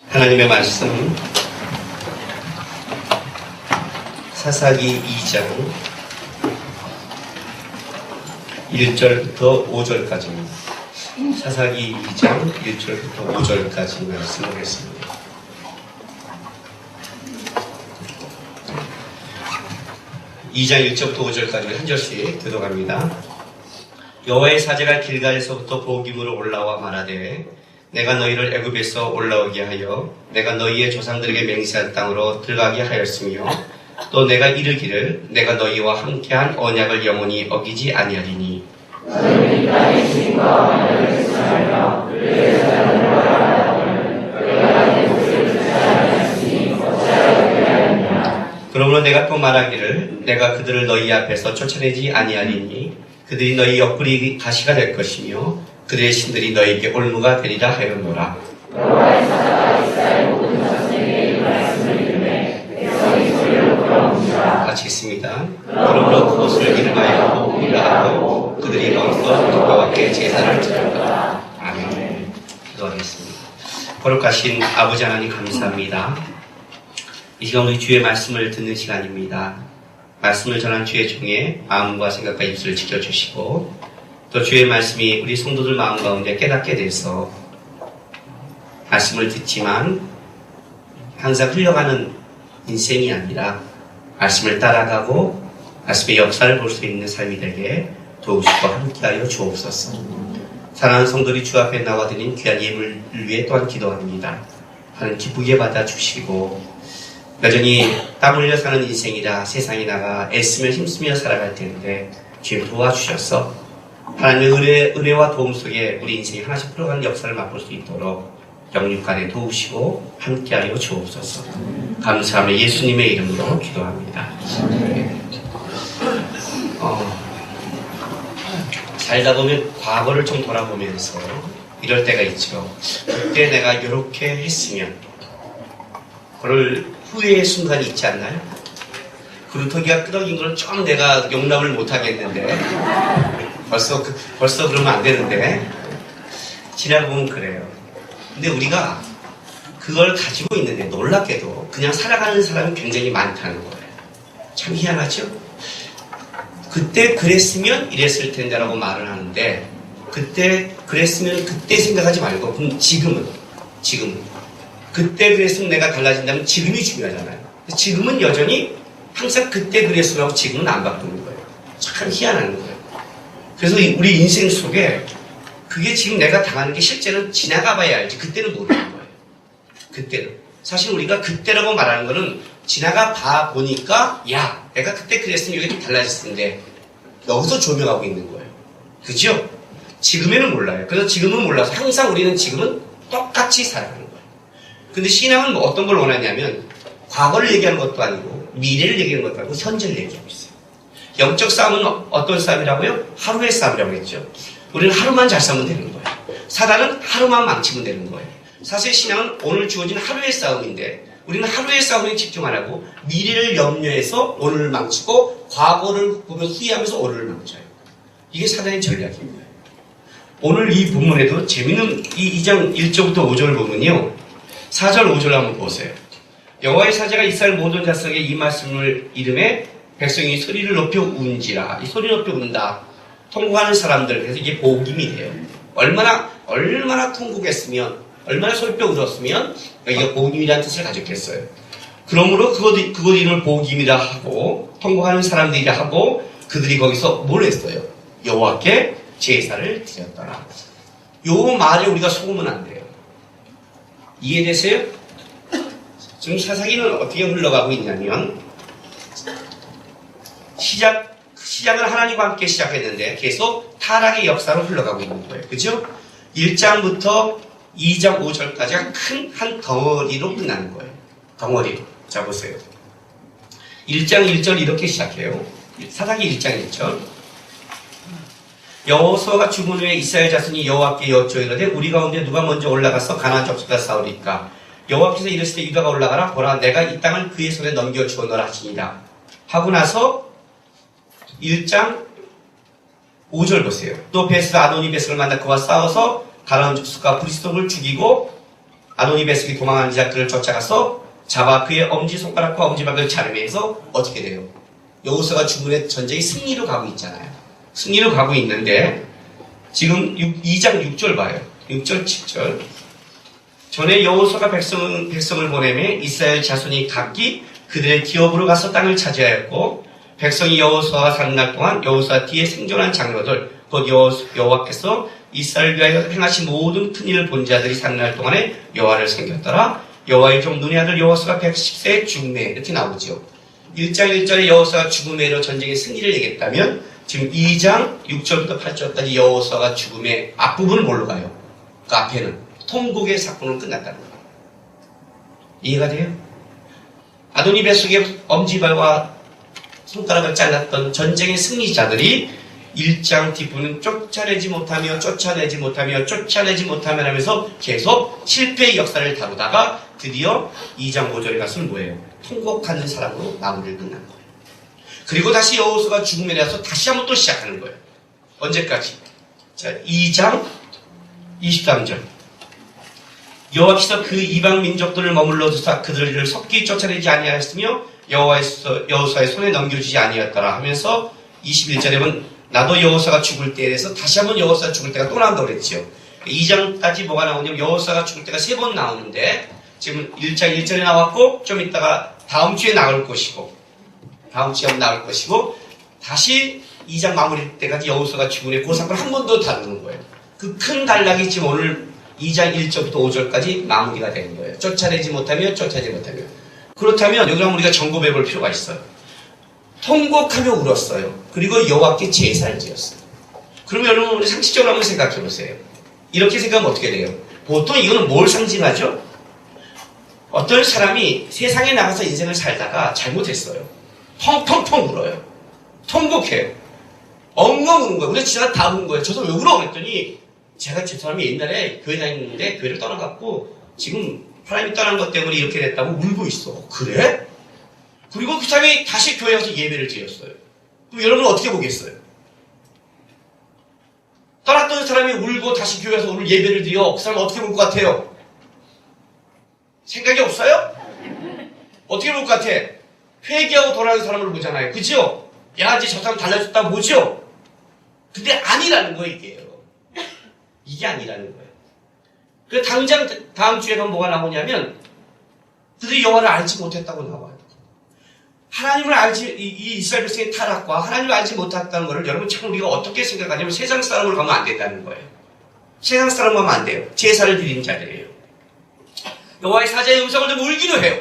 하나님의 말씀 사사기 2장 1절부터 5절까지입니다. 사사기 2장 1절부터 5절까지 말씀하겠습니다. 이 장 1절부터 5절까지 한 절씩 들어갑니다. 여호와의 사제가 길갈에서부터 보기므로 올라와 말하되 내가 너희를 애굽에서 올라오게 하여 내가 너희의 조상들에게 맹세한 땅으로 들어가게 하였으며 또 내가 이르기를 내가 너희와 함께한 언약을 영원히 어기지 아니하리니 그러므로 내가 또 말하기를 내가 그들을 너희 앞에서 쫓아내지 아니하리니 그들이 너희 옆구리 가시가 될 것이며 그들의 신들이 너희에게 올무가 되리라 하였노라. 여호와의 사자가 이스라엘 모든 자손에게 이 말씀을 이르매 백성이 소리로 돌아오니라. 같이 읽습니다. 그러므로 그것을 이름하여 보기라 하고 그들이 거기서 여호와께 제사를 드렸더라. 아멘. 기도하겠습니다. 거룩하신 아버지 하나님 감사합니다. 이 시간 우리 주의 말씀을 듣는 시간입니다. 말씀을 전한 주의 종의 마음과 생각과 입술을 지켜주시고 또 주의 말씀이 우리 성도들 마음 가운데 깨닫게 돼서 말씀을 듣지만 항상 흘러가는 인생이 아니라 말씀을 따라가고 말씀의 역사를 볼 수 있는 삶이 되게 도우시고 함께하여 주옵소서. 사랑하는 성도들이 주 앞에 나와드린 귀한 예물을 위해 또한 기도합니다. 하나님 기쁘게 받아주시고 여전히 땀 흘려 사는 인생이라 세상에 나가 애쓰며 힘쓰며 살아갈 텐데 주님 도와주셔서 하나님의 은혜와 도움 속에 우리 인생이 하나씩 풀어가는 역사를 맛볼 수 있도록 영육간에 도우시고 함께하여 주옵소서. 감사하며 예수님의 이름으로 기도합니다. 살다 보면 과거를 좀 돌아보면서 이럴 때가 있죠. 그때 내가 이렇게 했으면 그걸 후회의 순간이 있지 않나요? 그루터기가 끄덕인 걸 좀 내가 용납을 못하겠는데 벌써 그러면 안 되는데 지나보면 그래요. 근데 우리가 그걸 가지고 있는데 놀랍게도 그냥 살아가는 사람이 굉장히 많다는 거예요. 참 희한하죠? 그때 그랬으면 이랬을 텐데 라고 말을 하는데 그때 그랬으면 그때 생각하지 말고 그럼 지금은 그때 그랬으면 내가 달라진다면 지금이 중요하잖아요. 지금은 여전히 항상 그때 그랬으면 하고 지금은 안 바꾸는 거예요. 참 희한한 거예요. 그래서 우리 인생 속에 그게 지금 내가 당하는 게 실제는 지나가 봐야 알지 그때는 모르는 거예요. 그때는. 사실 우리가 그때라고 말하는 거는 지나가 봐 보니까 야 내가 그때 그랬으면 이게 좀 달라졌을 텐데 여기서 조명하고 있는 거예요. 그죠? 지금에는 몰라요. 그래서 지금은 몰라서 항상 우리는 지금은 똑같이 살아가는 거예요. 근데 신앙은 뭐 어떤 걸 원하냐면 과거를 얘기하는 것도 아니고 미래를 얘기하는 것도 아니고 현재를 얘기하고 있어요. 영적 싸움은 어떤 싸움이라고요? 하루의 싸움이라고 했죠. 우리는 하루만 잘 싸우면 되는 거예요. 사단은 하루만 망치면 되는 거예요. 사실 신앙은 오늘 주어진 하루의 싸움인데 우리는 하루의 싸움에 집중 안 하고 미래를 염려해서 오늘을 망치고 과거를 보면 후회하면서 오늘을 망쳐요. 이게 사단의 전략입니다. 오늘 이 본문에도 재밌는 이 2장 1절부터 5절을 보면요. 4절 5절 한번 보세요. 여호와의 사제가 이스라엘 모든 자손에게 이 말씀을 이름에 백성이 소리를 높여 운지라. 이 소리 높여 운다. 통곡하는 사람들. 그래서 이게 복임이 돼요. 얼마나 통곡했으면 얼마나 소리뼈 울었으면 이게 복임이라는 뜻을 가졌겠어요. 그러므로 그것 이름을 복임이라 하고 통곡하는 사람들이라 하고 그들이 거기서 뭘 했어요? 여호와께 제사를 드렸더라. 요 말에 우리가 속으면 안 돼요. 이해되세요? 지금 사사기는 어떻게 흘러가고 있냐면 시작을 하나님과 함께 시작했는데 계속 타락의 역사로 흘러가고 있는 거예요. 그죠? 1장부터 2장 5절까지가 큰 한 덩어리로 끝나는 거예요. 덩어리로. 자 보세요. 1장 1절 이렇게 시작해요. 사사기 1장 1절. 여호수아가 죽은 후에 이스라엘 자손이 여호와께 여쭈이르되 우리 가운데 누가 먼저 올라가서 가나안 족속과 싸우리까? 여호와께서 이르시되 유다가 올라가라. 보라 내가 이 땅을 그의 손에 넘겨주었노라 하시니라. 하고 나서 1장 5절 보세요. 또 베스 아도니 베스를 만나 그와 싸워서 가나안 족속과 브리스독을 죽이고 아도니베스가 도망하는 자 그를 쫓아가서 잡아 그의 엄지손가락과 엄지발을 자르면서 어떻게 돼요? 여호수아가 죽은 후에 전쟁이 승리로 가고 있잖아요. 승리로 가고 있는데 지금 2장 6절 봐요. 6절 7절 전에 여호수아가 백성을 보내매 이스라엘 자손이 각기 그들의 기업으로 가서 땅을 차지하였고 백성이 여호수아가 사는 날 동안 여호수아 뒤에 생존한 장로들 곧 여호와께서 이스라엘 위하여 행하신 모든 큰 일을 본 자들이 사는 날 동안에 여호와를 섬겼더라. 여호와의 종 눈의 아들 여호수아가 110세에 죽음에 이렇게 나오죠. 1장 1절에 여호수아가 죽음에로 전쟁의 승리를 얘기했다면 지금 2장 6절부터 8절까지 여호수아가 죽음의 앞부분은 뭘로 가요? 그 앞에는 통곡의 사건으로 끝났다는 거예요. 이해가 돼요? 아도니베스의 엄지발과 손가락을 잘랐던 전쟁의 승리자들이 1장 뒷부분은 쫓아내지 못하며 하면서 계속 실패의 역사를 다루다가 드디어 2장 5절에 가서는 뭐예요? 통곡하는 사람으로 마무리를 끝난 거예요. 그리고 다시 여호수아가 죽음에 대해서 다시 한번 또 시작하는 거예요. 언제까지? 자, 2장 23절 여호와께서 그 이방 민족들을 머물러 두사 그들을 섭기 쫓아내지 아니하였으며 여호수아의 손에 넘겨주지 아니하였더라 하면서 21절에 보면 나도 여호수아가 죽을 때에 대해서 다시 한번 여호수아가 죽을 때가 또 나온다고 그랬죠. 2장까지 뭐가 나오냐면 여호수아가 죽을 때가 3번 나오는데 지금 1장 1절에 나왔고 좀 이따가 다음 주에 나올 것이고 다시 2장 마무리 때까지 여호수아가 죽은 후에 그 사건을 한 번 더 다루는 거예요. 그 큰 단락이 지금 오늘 2장 1절부터 5절까지 마무리가 되는 거예요. 쫓아내지 못하며 그렇다면 여기 한번 우리가 점검해 볼 필요가 있어요. 통곡하며 울었어요. 그리고 여호와께 제사를 지었어요. 그러면 여러분 우리 상식적으로 한번 생각해 보세요. 이렇게 생각하면 어떻게 돼요? 보통 이거는 뭘 상징하죠? 어떤 사람이 세상에 나가서 인생을 살다가 잘못했어요. 펑펑펑 울어요. 통곡해요. 엉엉 우는 거예요. 우리가 진짜 다 우는 거예요. 저도 왜 울어? 그랬더니 제가 저 사람이 옛날에 교회 다니는데 교회를 떠나갖고 지금 하나님이 떠난 것 때문에 이렇게 됐다고 울고 있어. 그래? 그리고 그 사람이 다시 교회 와서 예배를 드렸어요. 그럼 여러분은 어떻게 보겠어요? 떠났던 사람이 울고 다시 교회 와서 오늘 예배를 드려 그 사람 어떻게 볼 것 같아요? 생각이 없어요? 어떻게 볼 것 같아? 회개하고 돌아가는 사람을 보잖아요. 그죠? 야 이제 저 사람 달라졌다 보죠? 근데 아니라는 거예요 이게요. 이게 아니라는 거예요. 그래서 당장 다음 주에 가면 뭐가 나오냐면 그들이 여호와를 알지 못했다고 나와요. 하나님을 알지 이 이스라엘 백성의 타락과 하나님을 알지 못했다는 것을 여러분 참 우리가 어떻게 생각하냐면 세상 사람으로 가면 안 된다는 거예요. 세상 사람으로 가면 안 돼요. 제사를 드리는 자들이에요. 여호와의 사자의 음성을 듣고 울기도 해요.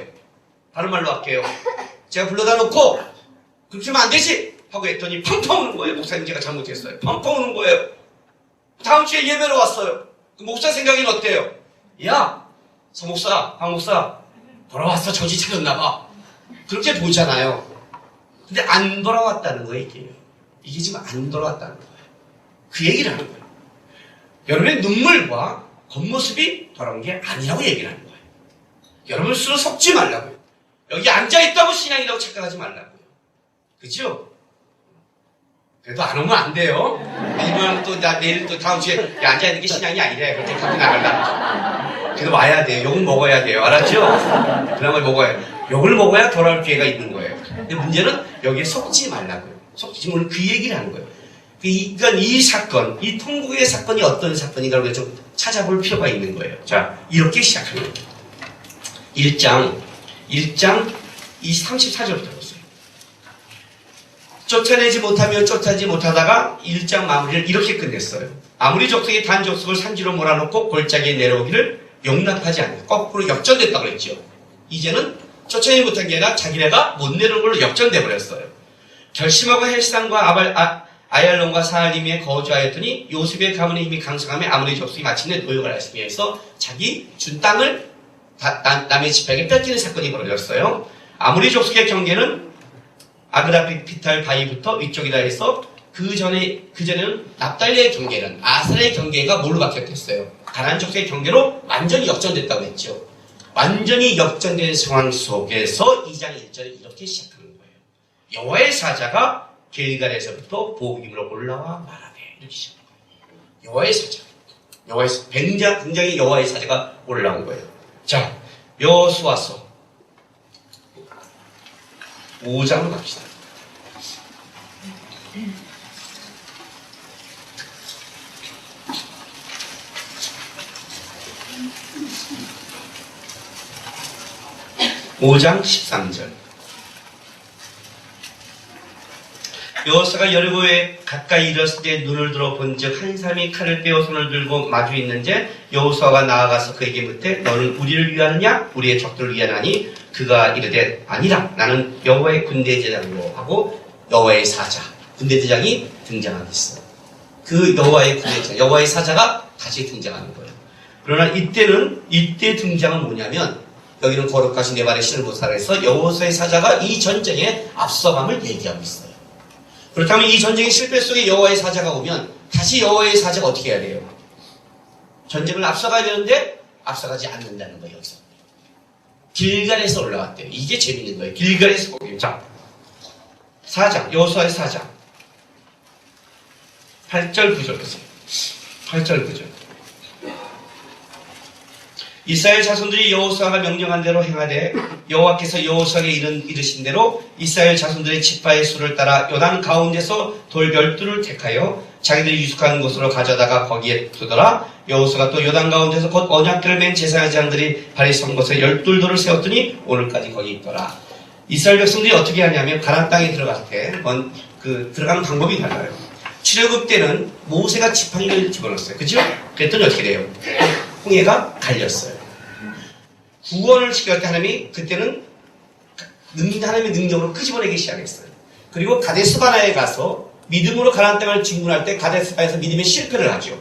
다른 말로 할게요. 제가 불러다 놓고 그렇게 하면 안 되지 하고 했더니 펑펑 우는 거예요. 목사님 제가 잘못했어요. 펑펑 우는 거예요. 다음 주에 예배로 왔어요. 그 목사 생각에는 어때요? 야, 서 목사, 박 목사 돌아왔어. 정신 차렸나 봐. 그렇게 보잖아요. 근데 안 돌아왔다는 거예요, 이게. 이게 지금 안 돌아왔다는 거예요. 그 얘기를 하는 거예요. 여러분의 눈물과 겉모습이 돌아온 게 아니라고 얘기를 하는 거예요. 여러분 스스로 속지 말라고요. 여기 앉아있다고 신앙이라고 착각하지 말라고요. 그죠? 그래도 안 오면 안 돼요. 이번 또 내일 또 다음 주에 앉아있는 게 신앙이 아니래. 그렇게 갖고 나갈라. 그래도 와야 돼요. 욕은 먹어야 돼요. 알았죠? 그나마 먹어야 돼요. 욕을 먹어야 돌아올 기회가 있는 거예요. 근데 문제는 여기에 속지 말라고요. 지금 오늘 그 얘기를 하는 거예요. 그러니까 이 사건, 이 통곡의 사건이 어떤 사건인가를 좀 찾아볼 필요가 있는 거예요. 자, 이렇게 시작하는 거예요. 1장 34절부터 보세요. 쫓아내지 못하다가 1장 마무리를 이렇게 끝냈어요. 아무리 족속이 단 족속을 산지로 몰아놓고 골짜기에 내려오기를 용납하지 않아요. 거꾸로 역전됐다고 그랬죠. 이제는 쫓아내지 못한 게 아니라 자기네가 못 내려온 걸로 역전돼 버렸어요. 결심하고 헬산과 아얄론과 사할림에 거주하였더니 요셉의 가문의 힘이 강성하며 아무리 족속이 마침내 노역을 하시기 위해서 자기 준 땅을 남의 지파에게 뺏기는 사건이 벌어졌어요. 아무리 족속의 경계는 아그라피탈 바위부터 위쪽이라 해서 그전에는 납달리의 경계는 아살의 경계가 뭘로 바뀌었겠어요? 가나안 족속의 경계로 완전히 역전됐다고 했죠. 완전히 역전된 상황 속에서 2장 1절에 이렇게 시작하는 거예요. 여호와의 사자가 길갈에서부터 보기임으로 올라와 말하되 이렇게 시작해요. 여호와의 사자. 굉장히 여호와의 사자가 올라온 거예요. 자, 여호수아서 5장으로 갑시다. (5장 13절) 여호수아가 여리고에 가까이 이르렀을 때 눈을 들어 본즉 한 사람이 칼을 빼어 손을 들고 마주 있는데 여호수아가 나아가서 그에게 묻되 너는 우리를 위하느냐 우리의 적들을 위하나니 그가 이르되 아니라 나는 여호와의 군대대장이고 하고 여호와의 사자 군대대장이 등장하겠어. 그 여호와의 군대대장 여호와의 사자가 다시 등장하는 거예요. 그러나 이때 등장은 뭐냐면 여기는 거룩하신 내 발에 신을 보살해서 여호수아의 사자가 이 전쟁에 앞서감을 얘기하고 있어요. 그렇다면 이 전쟁의 실패 속에 여호와의 사자가 오면 다시 여호와의 사자가 어떻게 해야 돼요? 전쟁을 앞서가야 되는데 앞서가지 않는다는 거예요. 여기서 길갈에서 올라왔대요. 이게 재밌는 거예요. 길갈에서 오게요. 자, 4장 여호수아의 4장 8절 9절 보세요. 8절 9절 이스라엘 자손들이 여호수아가 명령한 대로 행하되 여호와께서 여호수아에게 이르신 대로 이스라엘 자손들의 지파의 수를 따라 요단 가운데서 돌 12를 택하여 자기들이 유숙한 곳으로 가져다가 거기에 두더라. 여호수아가 또 요단 가운데서 곧 언약궤를 맨 제사장들이 발이 선 곳에 12돌을 세웠더니 오늘까지 거기 있더라. 이스라엘 백성들이 어떻게 하냐면 가나안 땅에 들어갈 때 들어가는 방법이 달라요. 출애굽 때는 모세가 지팡이를 집어넣었어요. 그죠? 그랬더니 어떻게 돼요? 홍해가 갈렸어요. 구원을 시킬 때 하나님이 그때는 하나님의 능력으로 끄집어내기 시작했어요. 그리고 가데스바나에 가서 믿음으로 가나안 땅을 진군할 때 가데스바나에서 믿음의 실패를 하죠.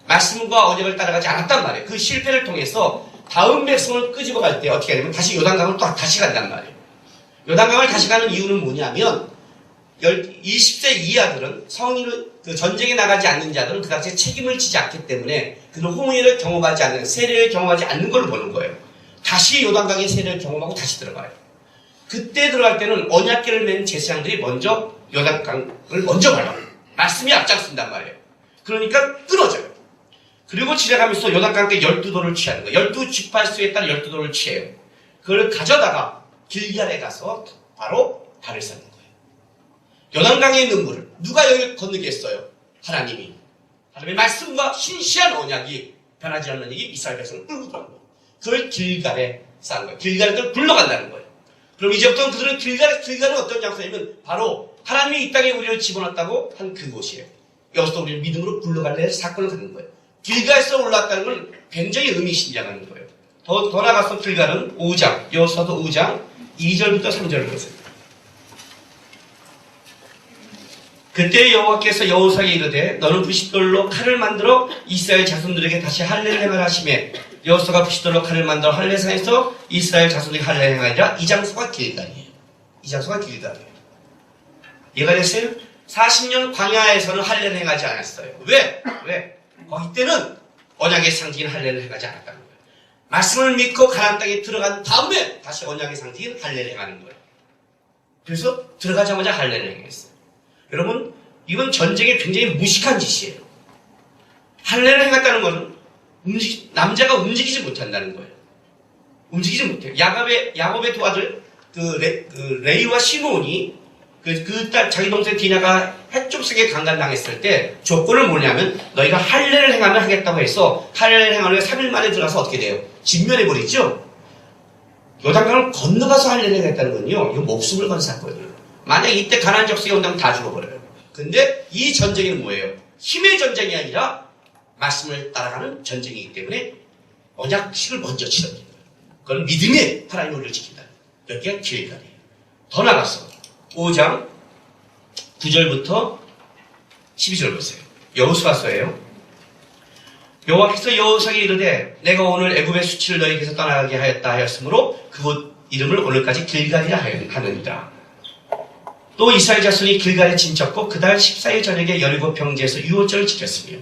말씀과 언약을 따라가지 않았단 말이에요. 그 실패를 통해서 다음 백성을 끄집어갈 때 어떻게 하냐면 다시 요단강을 또 다시 간단 말이에요. 요단강을 다시 가는 이유는 뭐냐면 20세 이하들은 전쟁에 나가지 않는 자들은 그 당시에 책임을 지지 않기 때문에 그는 홍해를 경험하지 않는 세례를 경험하지 않는 걸 보는 거예요. 다시 요단강의 세례를 경험하고 다시 들어가요. 그때 들어갈 때는 언약궤를 맨 제사장들이 먼저 요단강을 먼저 밟아요. 말씀이 앞장쓴단 말이에요. 그러니까 끊어져요. 그리고 지나가면서 요단강께 12돌을 취하는 거예요. 12지파수에 따라 12돌을 취해요. 그걸 가져다가 길갈에 가서 바로 발을 쌓는 거예요. 요단강에 있는 물을 누가 여기를 건너겠어요? 하나님이. 하나님의 말씀과 신실한 언약이 변하지 않는 얘기 이스라엘 백성을 끌고 들어간 거예요. 그걸 길갈에 쌓은 거예요. 길갈에 그걸 굴러간다는 거예요. 그럼 이제부터는 그들은 길갈은 어떤 장소냐면 바로 하나님이 이 땅에 우리를 집어넣었다고 한 그곳이에요. 여기서 우리는 믿음으로 굴러갈래 사건을 갖는 거예요. 길갈에서 올라왔다는 건 굉장히 의미심장하는 거예요. 더 나가서 길갈은 5장, 여호수아서 5장 2절부터 3절을 보세요. 그때 여호와께서 여호수아에게 이르되 너는 부싯돌로 칼을 만들어 이스라엘 자손들에게 다시 할례를 행하라 하시매 여호수아가 부싯돌로 칼을 만들어 할례산에서 이스라엘 자손들에게 할례를 행하니라. 이 장소가 길갈이에요. 이 장소가 길갈이에요. 이해가 됐어요? 40년 광야에서는 할례를 행하지 않았어요. 왜? 거기 때는 언약의 상징인 할례를 행하지 않았다는 거예요. 말씀을 믿고 가나안 땅에 들어간 다음에 다시 언약의 상징인 할례를 행하는 거예요. 그래서 들어가자마자 할례를 행했어요. 여러분, 이건 전쟁에 굉장히 무식한 짓이에요. 할례를 행했다는 것은 남자가 움직이지 못한다는 거예요. 움직이지 못해요. 야곱의 두 아들, 레이와 시몬이 그 딸, 자기 동생 디나가 핵족속에 강간당했을 때 조건을 뭐냐면 너희가 할례를 행하면 하겠다고 해서 할례를 행하면 3일 만에 들어가서 어떻게 돼요? 진멸해버리죠? 요단강을 건너가서 할례를 행했다는 건요, 이거 목숨을 건 사건이에요. 만약 이때 가나안 족속이 온다면 다 죽어버려요. 근데 이 전쟁은 뭐예요? 힘의 전쟁이 아니라 말씀을 따라가는 전쟁이기 때문에 언약식을 먼저 치러버린 거예요. 그건 믿음의 하나님의 우리를 지킨다. 여기가 길갈이에요. 더 나가서 5장 9절부터 12절 보세요. 여호수아서예요. 여호와께서 여호수아에게 이르되 내가 오늘 애굽의 수치를 너희에게서 떠나가게 하였다 하였으므로 그곳 이름을 오늘까지 길갈이라 하느니라. 또 이스라엘 자손이 길갈에 진쳤고 그달 14일 저녁에 여리고 평지에서 유월절을 지켰으며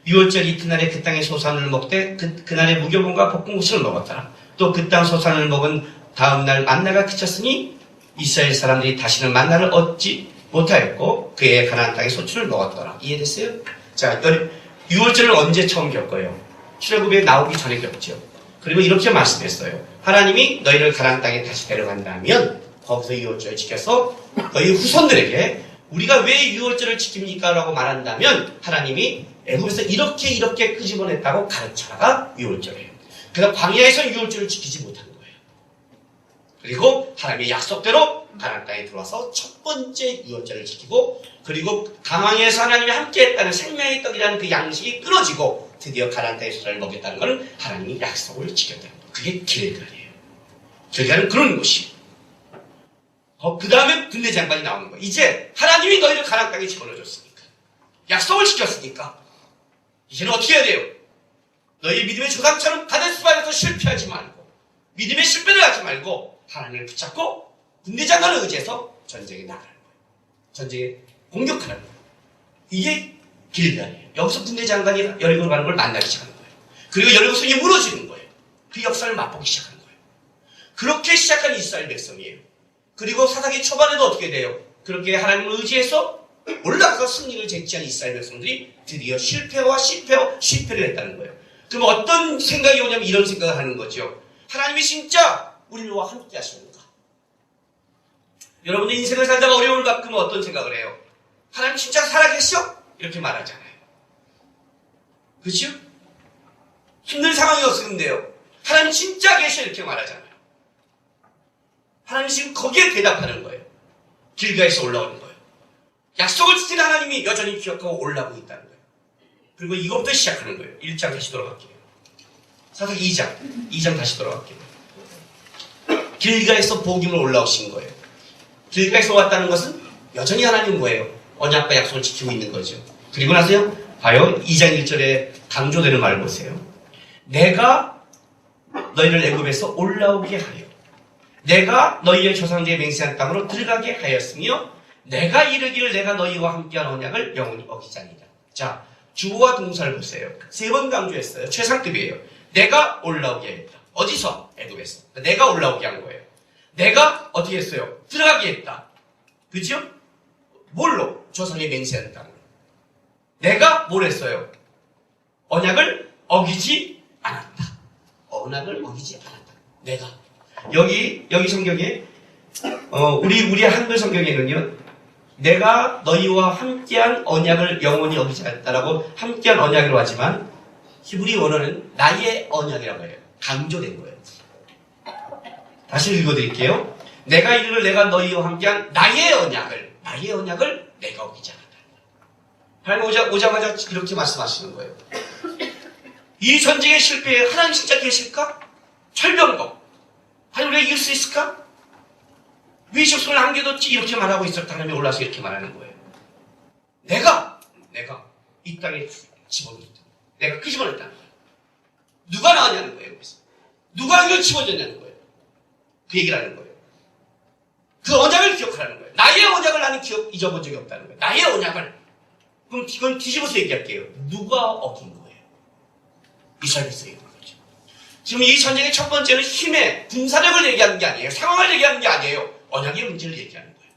유월절 이튿날에 그 땅의 소산을 먹되 그날의 무교본과 볶음국수를 먹었더라. 또 그 땅 소산을 먹은 다음날 만나가 그쳤으니 이스라엘 사람들이 다시는 만나를 얻지 못하였고 그의 가나안 땅의 소출을 먹었더라. 이해됐어요? 자, 유월절을 언제 처음 겪어요? 출애굽에 나오기 전에 겪죠. 그리고 이렇게 말씀했어요. 하나님이 너희를 가나안 땅에 다시 데려간다면 거기서 유월절을 지켜서 너희 후손들에게 우리가 왜 유월절을 지킵니까? 라고 말한다면 하나님이 애굽에서 이렇게 끄집어냈다고 가르쳐라가 유월절이에요. 그래서 광야에서 유월절을 지키지 못한 거예요. 그리고 하나님의 약속대로 가나안 땅에 들어와서 첫 번째 유월절을 지키고 그리고 강황에서 하나님이 함께했다는 생명의 떡이라는 그 양식이 끊어지고 드디어 가나안 땅에서 저를 먹였다는 것은 하나님이 약속을 지켰다는 거예요. 그게 길갈이에요. 길갈은 그런 곳이에요. 그 다음에 군대 장관이 나오는 거예요. 이제 하나님이 너희를 가나안 땅에 집어넣어줬으니까 약속을 지켰으니까 이제는 어떻게 해야 돼요? 너희 믿음의 조상처럼 가데스바에서 실패하지 말고 믿음의 실패를 하지 말고 하나님을 붙잡고 군대 장관을 의지해서 전쟁에 나가는 거예요. 전쟁에 공격하는 거예요. 이게 길갈이에요. 여기서 군대 장관이 여리고로 가는 걸 만나기 시작하는 거예요. 그리고 여리고 성이 무너지는 거예요. 그 역사를 맛보기 시작하는 거예요. 그렇게 시작한 이스라엘 백성이에요. 그리고 사사기 초반에도 어떻게 돼요? 그렇게 하나님을 의지해서 올라가서 승리를 쟁취한 이스라엘 백성들이 드디어 실패를 했다는 거예요. 그럼 어떤 생각이 오냐면 이런 생각을 하는 거죠. 하나님이 진짜 우리와 함께 하십니까? 여러분들 인생을 살다가 어려움을 겪으면 어떤 생각을 해요? 하나님 진짜 살아계셔? 이렇게 말하잖아요. 그렇죠? 힘든 상황이 없는데요. 하나님 진짜 계셔? 이렇게 말하잖아요. 하나님 지금 거기에 대답하는 거예요. 길가에서 올라오는 거예요. 약속을 지킨 하나님이 여전히 기억하고 올라오고 있다는 거예요. 그리고 이것부터 시작하는 거예요. 1장 다시 돌아갈게요. 사사기 2장 다시 돌아갈게요. 길가에서 복임을 올라오신 거예요. 길가에서 왔다는 것은 여전히 하나님 뭐예요? 언약과 약속을 지키고 있는 거죠. 그리고 나서요. 봐요. 2장 1절에 강조되는 말을 보세요. 내가 너희를 애굽에서 올라오게 하여 내가 너희의 조상들의 맹세한 땅으로 들어가게 하였으며 내가 이르기를 내가 너희와 함께한 언약을 영원히 어기지 아니라. 자, 주어와 동사를 보세요. 3번 강조했어요. 최상급이에요. 내가 올라오게 했다. 어디서? 애굽에서. 내가 올라오게 한 거예요. 내가 어떻게 했어요? 들어가게 했다. 그죠? 뭘로? 조상의 맹세한 땅으로. 내가 뭘 했어요? 언약을 어기지 않았다. 언약을 어기지 않았다. 내가. 여기 성경에 우리 한글 성경에는요. 내가 너희와 함께한 언약을 영원히 어기지 않았다라고 함께한 언약이라고 하지만 히브리 원어는 나의 언약이라고 해요. 강조된 거예요. 다시 읽어드릴게요. 내가 이르를 내가 너희와 함께한 나의 언약을 내가 어기지 않았다. 하나님 오자마자 이렇게 말씀하시는 거예요. 이 전쟁의 실패에 하나님 진짜 계실까? 철병거. 하나님 우리가 이길 수 있을까? 왜 적성을 남겨뒀지? 이렇게 말하고 있었다. 하나님이 올라서 이렇게 말하는 거예요. 내가 이 땅에 집어넣었다. 내가 끄집어냈다는 거예요. 누가 나왔냐는 거예요. 그래서. 누가 이걸 집어줬냐는 거예요. 그 얘기를 하는 거예요. 그 언약을 기억하라는 거예요. 나의 언약을 나는 잊어본 적이 없다는 거예요. 나의 언약을. 그럼 이건 뒤집어서 얘기할게요. 누가 어긴 거예요? 이스라엘 백성이 어긴 거죠. 지금 이 전쟁의 첫 번째는 힘의 군사력을 얘기하는 게 아니에요. 상황을 얘기하는 게 아니에요. 언약의 문제를 얘기하는 거예요.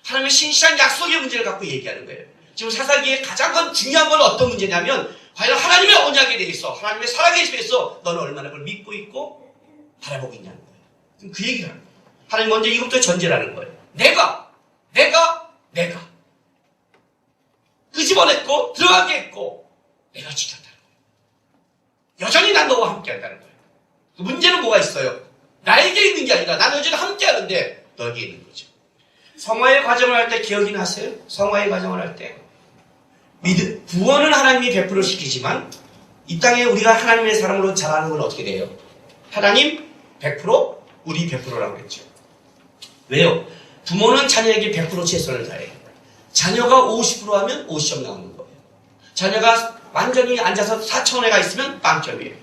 하나님의 신실한 약속의 문제를 갖고 얘기하는 거예요. 지금 사사기의 가장 중요한 건 어떤 문제냐면 과연 하나님의 언약에 대해서 하나님의 살아계심에 대해서 너는 얼마나 그걸 믿고 있고 바라보고 있냐는 거예요. 지금 그 얘기를 하는 거예요. 하나님 먼저 이것부터 전제라는 거예요. 내가 끄집어냈고 들어가게 했고 내가 지켰다는 거예요. 여전히 난 너와 함께 한다는 거예요. 그 문제는 뭐가 있어요? 나에게 있는 게 아니라 나는 여전히 함께 하는데 너에게 있는 거죠. 성화의 과정을 할 때 기억이 나세요? 성화의 과정을 할 때 구원은 하나님이 100% 시키지만 이 땅에 우리가 하나님의 사람으로 자라는 건 어떻게 돼요? 하나님 100% 우리 100%라고 했죠. 왜요? 부모는 자녀에게 100% 최선을 다해요. 자녀가 50% 하면 50점 나오는 거예요. 자녀가 완전히 앉아서 4차원에 가 있으면 빵점이에요.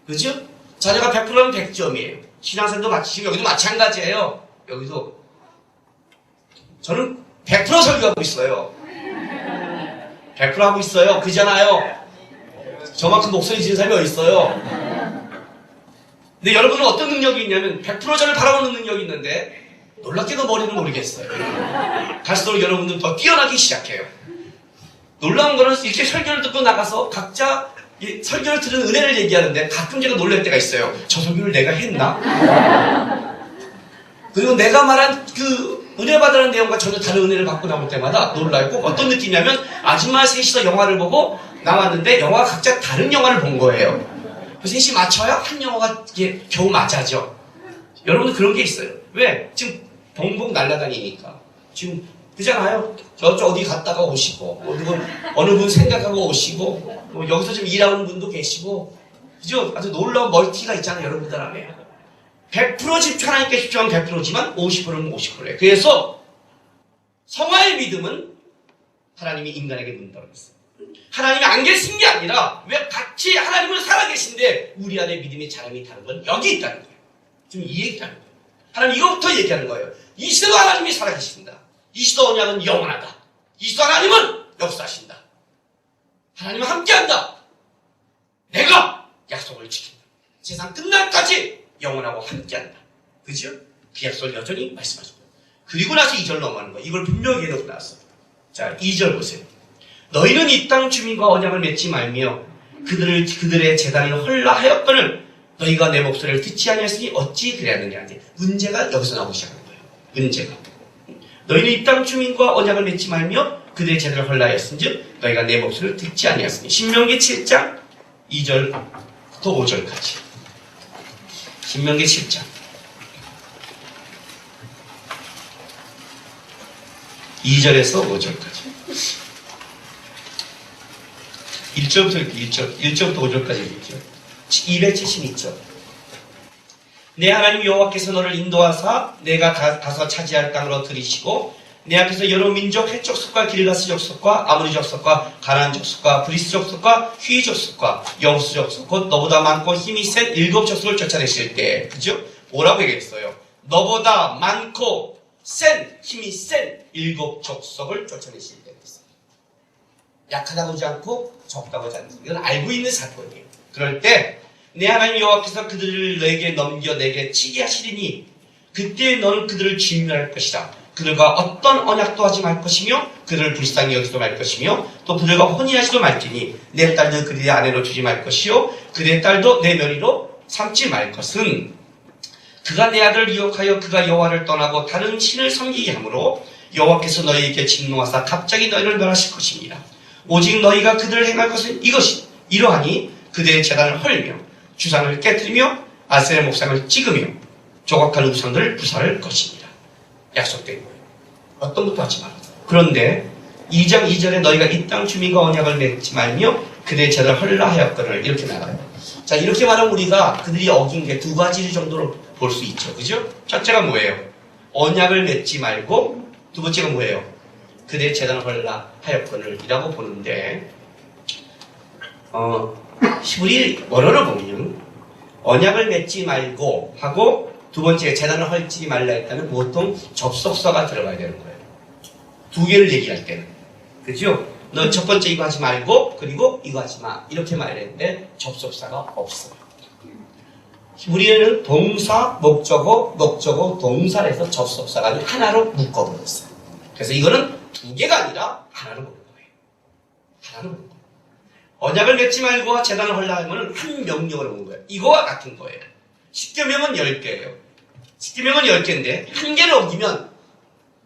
그죠? 자녀가 100%면 100점이에요. 신앙생도 마치시고 여기도 마찬가지예요. 여기도 저는 100% 설교하고 있어요. 100% 하고 있어요. 그잖아요. 저만큼 목소리 지는 사람이 어디 있어요? 근데 여러분은 어떤 능력이 있냐면 100% 저를 바라보는 능력이 있는데 놀랍게도 머리는 모르겠어요. 갈수록 여러분들 더 뛰어나기 시작해요. 놀라운 거는 이렇게 설교를 듣고 나가서 각자 이 설교를 들은 은혜를 얘기하는데 가끔 제가 놀랄 때가 있어요. 저 설교를 내가 했나? 그리고 내가 말한 그 은혜 받으라는 내용과 전혀 다른 은혜를 받고 나올 때마다 놀라고 어떤 느낌이냐면 아줌마 셋이서 영화를 보고 나왔는데 영화가 각자 다른 영화를 본 거예요. 그래서 셋이 맞춰야 한 영화가 이게 겨우 맞아죠. 여러분도 그런 게 있어요. 왜? 지금 봉봉 날아다니니까. 지금 그잖아요. 저쪽 어디 갔다가 오시고, 어느 분 생각하고 오시고, 여기서 지금 일하는 분도 계시고, 그죠? 아주 놀라운 멀티가 있잖아요, 여러분들 안에. 100% 집중 하나님께 집중하면 100%지만 50%는 50%예요. 그래서 성화의 믿음은 하나님이 인간에게 문다고 했어요. 하나님이 안 계신 게 아니라 왜 같이 하나님은 살아계신데 우리 안에 믿음의 자람이 다른 건 여기 있다는 거예요. 지금 이 얘기하는 거예요. 하나님 이거부터 얘기하는 거예요. 이 시대도 하나님이 살아계십니다. 이 시도 언약은 영원하다. 이 시도 하나님은 역사하신다. 하나님은 함께한다. 내가 약속을 지킨다. 세상 끝날까지 영원하고 함께한다. 그죠? 그 약속을 여전히 말씀하십니다. 그리고 나서 2절 넘어가는 거예요. 이걸 분명히 해놓고 나왔어요. 자, 2절 보세요. 너희는 이 땅 주민과 언약을 맺지 말며 그들의 재단을 헐라하였거늘 너희가 내 목소리를 듣지 아니하였으니 어찌 그래야느냐. 문제가 여기서 나오기 시작하는 거예요. 문제가. 너희는 이 땅 주민과 언약을 맺지 말며 그들의 재단을 헐라하였은즉 너희가 내 목소리를 듣지 아니하였으니. 신명기 7장 2절부터 5절까지. 신명기 7장 2절에서 5절까지. 1절부터 1절부터 5절까지 읽을게요. 272절. 내 하나님 여호와께서 너를 인도하사 내가 가서 차지할 땅으로 들이시고 내 앞에서 여러 민족 헷 족속과 길가스 족속과 아모리 족속과 가나안 족속과 브리스 족속과 휘 족속과 여우스 족속 곧 너보다 많고 힘이 센 7 족속을 쫓아내실 때, 그죠? 뭐라고 얘기했어요? 너보다 많고 힘이 센 7 족속을 쫓아내실 때 그랬어요. 약하다고 하지 않고 적다고 하지 않습니다. 이건 알고 있는 사건이에요. 그럴 때 내 하나님 여호와께서 그들을 내게 넘겨 내게 치게 하시리니 그때 너는 그들을 진멸할 것이다. 그들과 어떤 언약도 하지 말 것이며 그들을 불쌍히 여기지도 말 것이며 또 그들과 혼인하지도 말지니 내 딸도 그들의 아내로 주지 말 것이요 그들의 딸도 내 며느리로 삼지 말 것은 그가 내 아들을 유혹하여 그가 여호와를 떠나고 다른 신을 섬기게 하므로 여호와께서 너희에게 진노하사 갑자기 너희를 멸하실 것입니다. 오직 너희가 그들을 행할 것은 이러하니 그들의 제단을 헐며 주상을 깨뜨리며 아세라 목상을 찍으며 조각한 우상들을 부살할 것입니다. 약속된 거예요. 어떤 것도 하지 마라. 그런데 2장 2절에 너희가 이 땅 주민과 언약을 맺지 말며 그들의 제단을 헐라 하였거늘 이렇게 나가요. 자, 이렇게 말하면 우리가 그들이 어긴 게 2가지 정도로 볼 수 있죠. 그죠? 첫째가 뭐예요? 언약을 맺지 말고 두 번째가 뭐예요? 그들의 제단을 헐라 하였거늘 이라고 보는데 히브리 원어를 보면 언약을 맺지 말고 하고 두 번째 제단을 헐지 말라 했다면 보통 접속사가 들어가야 되는 거예요. 두 개를 얘기할 때는. 그죠? 너 첫 번째 이거 하지 말고 그리고 이거 하지 마. 이렇게 말했는데 접속사가 없어요. 히브리어는 동사, 목적어, 동사에서 접속사가 하나로 묶어버렸어요. 그래서 이거는 두 개가 아니라 하나로 묶는 거예요. 하나로 묶는 거예요. 언약을 맺지 말고 제단을 헐라 하면 한 명령을 본 거예요. 이거와 같은 거예요. 십계명은 10개예요. 십계명은 10개인데 한 개를 어기면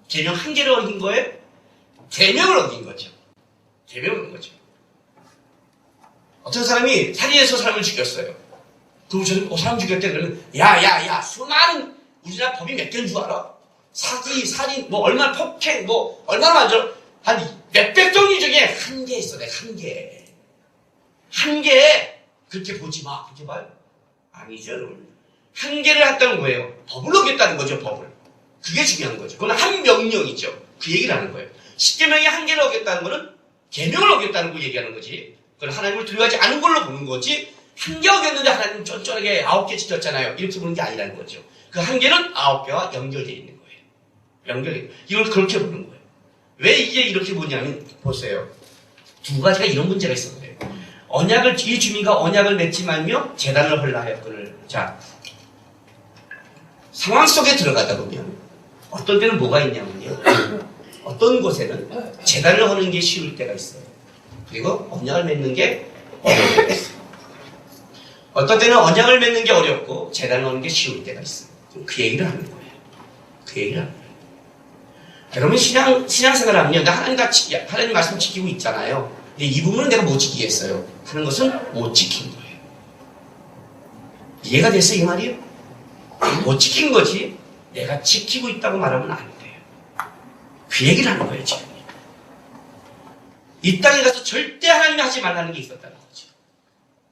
계명 한 개를 어긴 거예요? 계명을 어긴 거죠. 계명을 어긴 거죠. 어떤 사람이 살인해서 사람을 죽였어요. 그럼 저는 사람 죽였대 그러면 야 수많은 우리나라 법이 몇 개인 줄 알아? 사기, 살인, 얼마나 폭행, 얼마나 많죠? 한 몇백 종류 중에 한 개 있어. 내가 한 개. 한 개. 그렇게 보지 마. 그렇게 봐요? 아니죠, 여러분. 한 개를 했다는 거예요. 법을 어겼다는 거죠, 법을. 그게 중요한 거죠. 그건 한 명령이죠. 그 얘기를 하는 거예요. 십계명에 한 개를 어겼다는 거는 계명을 어겼다는 거 얘기하는 거지. 그건 하나님을 두려워하지 않은 걸로 보는 거지. 한 개 어겼는데 하나님 쫀쫀하게 9개 지켰잖아요. 이렇게 보는 게 아니라는 거죠. 그 한 개는 9개와 연결되어 있는 거예요. 이걸 그렇게 보는 거예요. 왜 이게 이렇게 보냐면 보세요. 두 가지가 이런 문제가 있었는데 이 주민과 언약을 맺지 말며 제단을 헐라 하였거늘. 자, 상황 속에 들어가다 보면 어떤 때는 뭐가 있냐면요. 어떤 곳에는 제단을 하는 게 쉬울 때가 있어요. 그리고 언약을 맺는 게 어려울 때가 있어요. 어떤 때는 언약을 맺는 게 어렵고 재단을 얻는 게 쉬울 때가 있어요. 그 얘기를 하는 거예요. 그 얘기를 하는 거예요. 여러분 신앙생활 하면요. 하나님 말씀 지키고 있잖아요. 근데 이 부분은 내가 못 지키겠어요. 하는 것은 못 지킨 거예요. 이해가 됐어요? 이 말이요? 못 지킨 거지 내가 지키고 있다고 말하면 안 돼요. 그 얘기를 하는 거예요. 지금. 이 땅에 가서 절대 하나님이 하지 말라는 게 있었다는 거죠.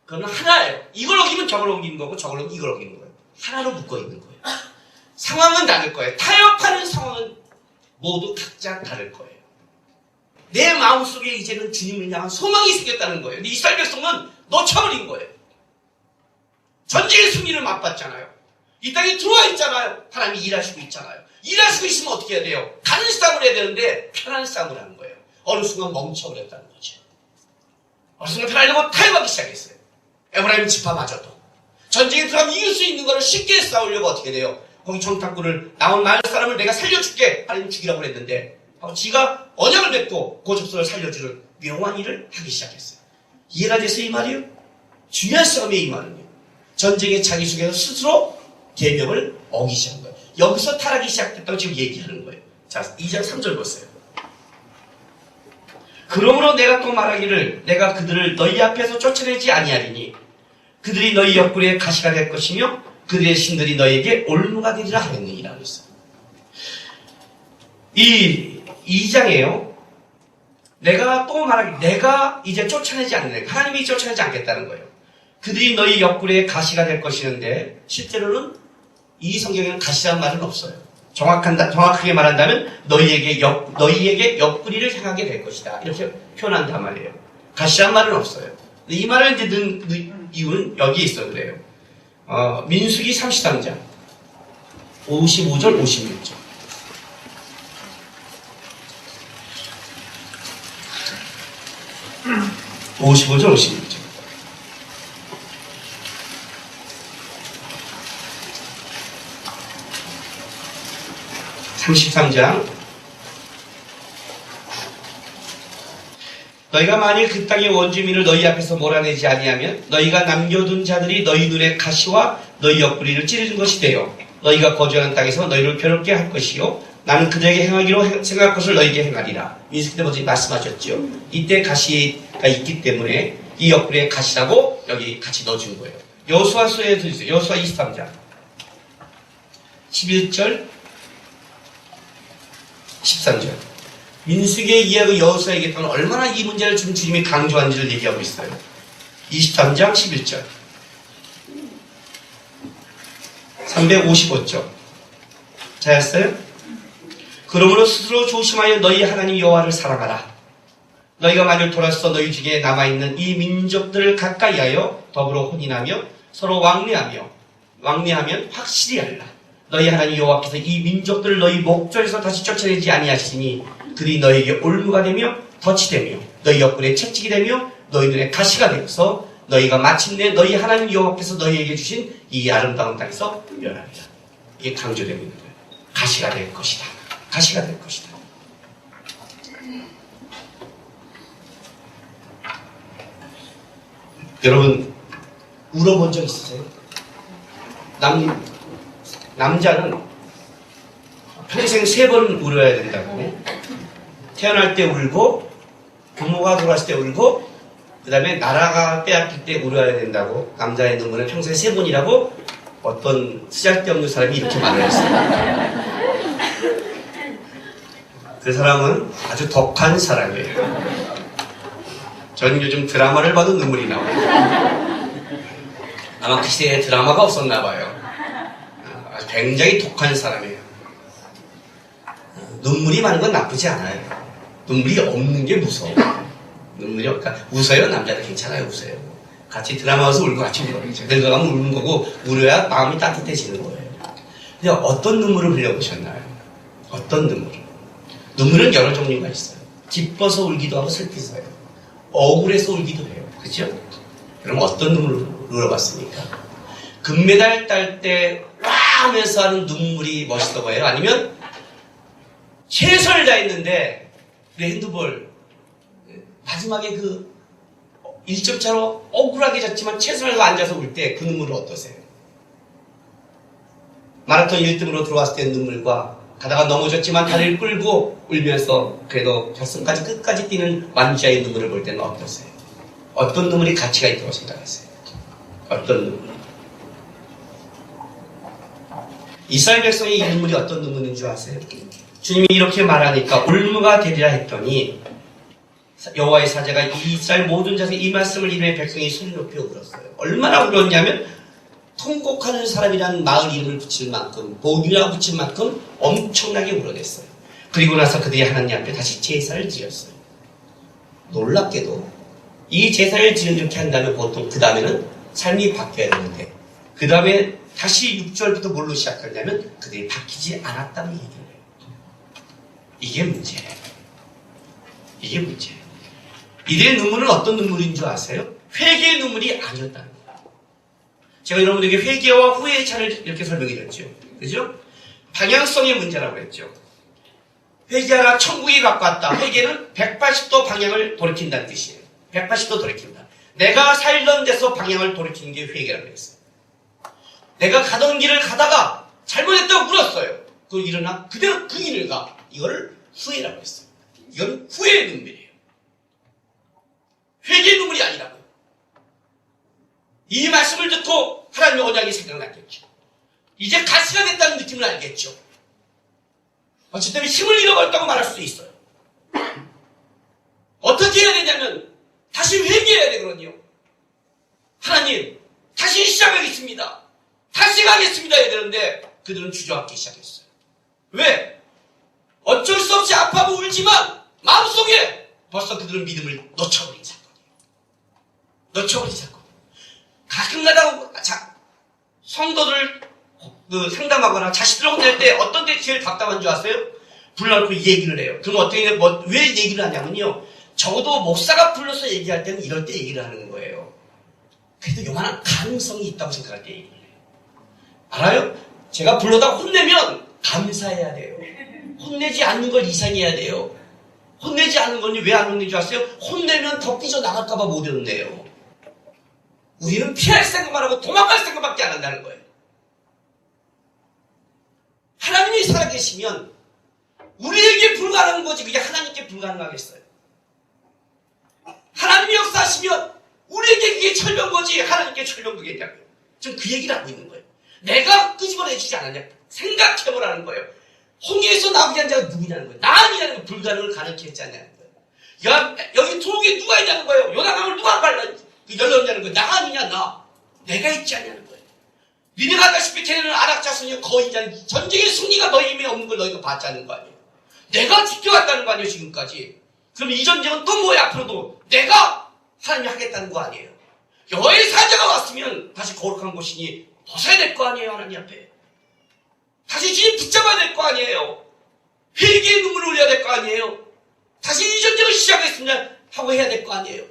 그건 하나예요. 이걸 어기면 저걸 어기는 거고 저걸 어기면 이걸 어기는 거예요. 하나로 묶어 있는 거예요. 상황은 다를 거예요. 타협하는 상황은 모두 각자 다를 거예요. 내 마음속에 이제는 주님을 향한 소망이 생겼다는 거예요. 근데 이스라엘 백성은 놓쳐버린 거예요. 전쟁의 승리를 맛봤잖아요. 이 땅에 들어와 있잖아요. 하나님이 일하시고 있잖아요. 일하시고 있으면 어떻게 해야 돼요? 가는 싸움을 해야 되는데 편한 싸움을 하는 거예요. 어느 순간 멈춰버렸다는 거죠. 어느 순간 편하려고 타협하기 시작했어요. 에브라임 지파마저도. 전쟁에 들어가면 이길 수 있는 거를 쉽게 싸우려고 어떻게 돼요? 거기 정탐꾼을 나온 마을 사람을 내가 살려줄게. 하나님 죽이라고 그랬는데 지가 언약을 맺고 고집서를 살려주는 묘한 일을 하기 시작했어요. 이해가 됐어요? 이 말이요? 중요한 싸움이에요. 이 말은요. 전쟁에 자기 속에서 스스로 계명을 어기기 시작한 거예요. 여기서 타락이 시작됐다고 지금 얘기하는 거예요. 자, 2장 3절 보세요. 그러므로 내가 또 말하기를 내가 그들을 너희 앞에서 쫓아내지 아니하리니 그들이 너희 옆구리에 가시가 될 것이며 그들의 신들이 너희에게 올무가 되리라 하였느니라 그랬어요. 이 2장에요. 내가 또 말하기 내가 이제 쫓아내지 않는 하나님이 쫓아내지 않겠다는 거예요. 그들이 너희 옆구리에 가시가 될 것이는데 실제로는 이 성경에는 가시라는 말은 없어요. 정확하게 말한다면 너희에게 옆구리를 향하게 될 것이다. 이렇게 표현한단 말이에요. 가시라는 말은 없어요. 이 말을 이제 넣은 이유는 여기에 있어 그래요. 민수기 33장 55절 56절 55절 56절 33장 너희가 만일 그 땅의 원주민을 너희 앞에서 몰아내지 아니하면 너희가 남겨둔 자들이 너희 눈에 가시와 너희 옆구리를 찌르는 것이 되어 너희가 거주하는 땅에서 너희를 괴롭게 할 것이요 나는 그들에게 행하기로 생각할 것을 너희에게 행하리라. 민수기 때 먼저 말씀하셨죠. 이때 가시가 있기 때문에 이 옆구리에 가시라고 여기 같이 넣어준 거예요. 여호수아서에 들으세요. 여호수아 23장 11절 13절 민수기에 이야기 여호수아에 얘기했던 얼마나 이 문제를 지금 주님이 강조한지를 얘기하고 있어요. 23장 11절 355쪽 잘했어요? 그러므로 스스로 조심하여 너희 하나님 여호와를 사랑하라. 너희가 만일 돌아서 너희 중에 남아있는 이 민족들을 가까이하여 더불어 혼인하며 서로 왕래하면 확실히 알라. 너희 하나님 여호와께서 이 민족들을 너희 목전에서 다시 쫓아내지 아니하시니 그들이 너희에게 올무가 되며 덫이 되며 너희 옆구리에 채찍이 되며 너희 눈에 가시가 되어서 너희가 마침내 너희 하나님 여호와께서 너희에게 주신 이 아름다운 땅에서 멸하리라. 이게 강조되고 있는 거예요. 가시가 될 것이다. 가시가 될 것이다. 여러분 울어본 적 있으세요? 남자는 평생 3번 울어야 된다고. 태어날 때 울고 부모가 돌아왔을 때 울고 그 다음에 나라가 빼앗길 때 울어야 된다고. 남자의 눈물은 평생 3번이라고 어떤 쓰잘데없는 사람이 이렇게 말을 했어요. 그 사람은 아주 독한 사람이에요. 저는 요즘 드라마를 봐도 눈물이 나와요. 아마 그 시대에 드라마가 없었나 봐요. 굉장히 독한 사람이에요. 눈물이 많은 건 나쁘지 않아요. 눈물이 없는 게 무서워. 눈물이 없다. 웃어요. 남자들 괜찮아요. 웃어요. 같이 드라마 와서 울고 같이 울어요. 늙어가면 우는 거고 울어야 마음이 따뜻해지는 거예요. 근데 어떤 눈물을 흘려보셨나요? 어떤 눈물? 눈물은 여러 종류가 있어요. 기뻐서 울기도 하고 슬퍼서 해요. 억울해서 울기도 해요. 그죠? 그럼 어떤 눈물을 울어봤습니까? 금메달 딸 때 와 하면서 하는 눈물이 멋있어 보여요? 아니면 최선을 다했는데 우리 핸드볼 마지막에 그 1점 차로 억울하게 졌지만 최선을 앉아서 울 때 그 눈물은 어떠세요? 마라톤 1등으로 들어왔을 때 눈물과 가다가 넘어졌지만 다리를 끌고 울면서 그래도 결승까지 끝까지 뛰는 완주자의 눈물을 볼 때는 어떠세요? 어떤 눈물이 가치가 있다고 생각하세요? 어떤 눈물? 이스라엘 백성의 이 눈물이 어떤 눈물인 줄 아세요? 주님이 이렇게 말하니까 울무가 되리라 했더니 여호와의 사자가 이스라엘 모든 자에게 이 말씀을 이루어 백성이 소리 높여 울었어요. 얼마나 울었냐면 통곡하는 사람이라는 마을 이름을 붙일 만큼 보기라 붙일 만큼 엄청나게 울어댔어요. 그리고 나서 그들이 하나님 앞에 다시 제사를 지었어요. 놀랍게도 이 제사를 이렇게 한다면 보통 그 다음에는 삶이 바뀌어야 되는데 그 다음에 다시 6절부터 뭘로 시작하냐면 그들이 바뀌지 않았다는 얘기를 해요. 이게 문제예요. 이게 문제예요. 이들의 눈물은 어떤 눈물인 줄 아세요? 회개의 눈물이 아니었다는 거예요. 제가 여러분에게 회개와 후회의 차를 이렇게 설명해 드렸죠. 그죠? 방향성의 문제라고 했죠. 회개하라 천국이 갖고 왔다. 회개는 180도 방향을 돌이킨다는 뜻이에요. 180도 돌이킨다. 내가 살던 데서 방향을 돌이키는 게 회개라고 했어요. 내가 가던 길을 가다가 잘못했다고 울었어요. 그걸 일어나 그대로 그 길을 가. 이걸 후회라고 했어요. 이건 후회의 눈물이에요. 회개의 눈물이 아니라고요. 이 말씀을 듣고 하나님의 언약이 생각났겠죠. 이제 가시가 됐다는 느낌을 알겠죠. 어쨌든 힘을 잃어버렸다고 말할 수도 있어요. 어떻게 해야 되냐면 다시 회개해야 되거든요. 하나님 다시 시작하겠습니다. 다시 가겠습니다 해야 되는데 그들은 주저앉기 시작했어요. 왜? 어쩔 수 없이 아파하고 울지만 마음속에 벌써 그들은 믿음을 놓쳐버린 사건이에요. 놓쳐버린 사건. 가끔가다 성도들 상담하거나 자식들 혼낼 때 어떤 때 제일 답답한 줄 아세요? 불러놓고 얘기를 해요. 그럼 어떻게 왜 얘기를 하냐면요. 적어도 목사가 불러서 얘기할 때는 이럴 때 얘기를 하는 거예요. 그래도 요만한 가능성이 있다고 생각할 때 얘기를 해요. 알아요? 제가 불러다 혼내면 감사해야 돼요. 혼내지 않는 걸 이상해야 돼요. 혼내지 않는 건 왜 안 혼내지 아세요? 혼내면 더 삐져나갈까봐 못 혼내요. 우리는 피할 생각만 하고 도망갈 생각밖에 안 한다는 거예요. 하나님이 살아계시면 우리에게 불가능한 거지 그게 하나님께 불가능하겠어요. 하나님이 역사하시면 우리에게 그게 철병거지 하나님께 철병거겠냐고요. 지금 그 얘기를 하고 있는 거예요. 내가 끄집어내주지 않았냐. 생각해보라는 거예요. 홍해에서 나오게 한 자가 누구냐는 거예요. 나 아니냐는 거예요. 불가능을 가능케 했지 않냐는 거예요. 여기 두목에 누가 있냐는 거예요. 요단강을 누가 열렸냐는 거예요. 나 아니냐 나. 내가 있지 않냐는 거예요. 니네가 알다시피 걔네는 안악자손이 거인자는 전쟁의 승리가 너희 힘에 없는 걸 너희가 봤자는 거 아니에요. 내가 지켜왔다는 거 아니에요 지금까지. 그럼 이 전쟁은 또 뭐야 앞으로도 내가 하나님이 하겠다는 거 아니에요. 여호와의 사자가 왔으면 다시 거룩한 곳이니 벗어야 될 거 아니에요 하나님 앞에. 다시 주님 붙잡아야 될 거 아니에요. 회개의 눈물을 흘려야 될 거 아니에요. 다시 이 전쟁을 시작했으면 하고 해야 될 거 아니에요.